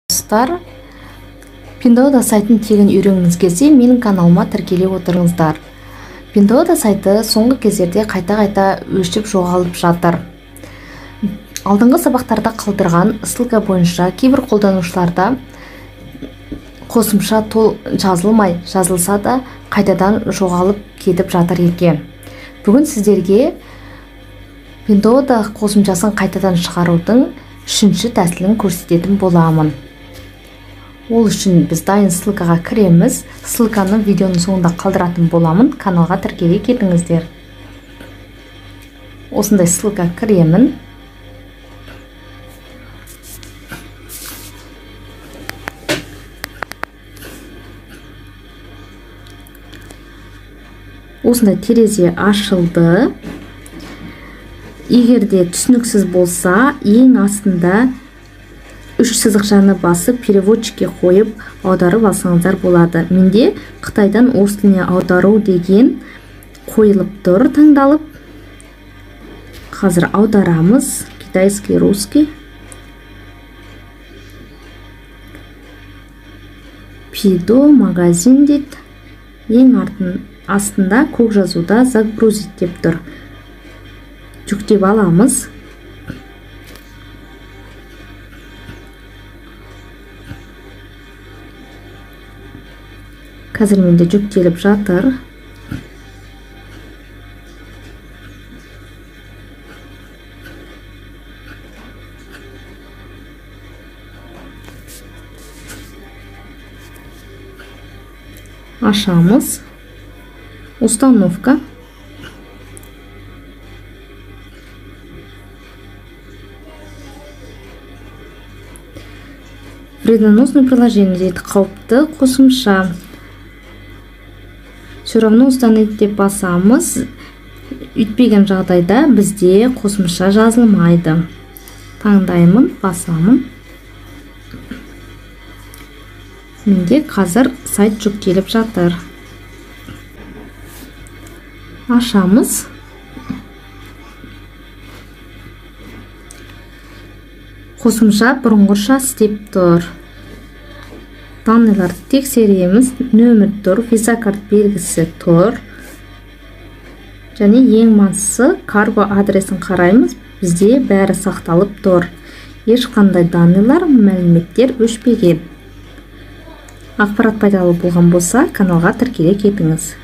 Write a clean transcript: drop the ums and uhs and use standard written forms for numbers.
Достар, Pinduoduo сайтын тегін үйренгіңіз келсе, менің каналыма тіркеле отырыңыздар. Pinduoduo сайты соңғы кездерде қайта-қайта өшіп жоғалып жатыр. Алдыңғы сабақтарда қалдырған ссылка бойынша кейбір қолданушыларда қосымша жазылмай, жазылса да қайтадан жоғалып кетіп жатыр екен. Бүгін сіздерге Pinduoduo қосымшасын қайтадан шығарудың үшінші тәсілін көрсететін боламын. Ол үшін біз дайын ссылкаға кіреміз. Ссылканы видеоның соңында қалдыратын боламын. Каналға тіркеле кетіңіздер. Осындай ссылка кіремін. Осындай терезе ашылды. Егерде түсініксіз болса, ең астында үш сызықшаны басып, переводчикке қойып, аударып алсаңыздар болады. Менде Қытайдан орыс тіліне аудару деген қойылып тұр, таңдалып. Қазір аударамыз. Китайский, русский. Пидо магазин дейді. Ең астында көк жазуда загрузить деп тұр. Жүктеп аламыз. Қазір менде жүктеліп жатыр. Ашамыз. Установка. Вредоносное приложение дейді, қауіпті қосымша. Все равно установить деп басамыз. Үйтпеген жағдайда бізде қосымша жазылмайды. Таңдаймын, басамын. Менде қазір сайт жүктеліп жатыр. Ашамыз. Қосымша бұрынғыша істеп тұр. Данныйларды тексереміз. Нөмір тұр, виза карт белгісі тұр. Және ең маңыздысы карго адресін қараймыз. Бізде бәрі сақталып тұр. Ешқандай данныйлар, мәліметтер өшпеген. Ақпарат пайдалы болған болса, каналға тіркеле кетіңіз.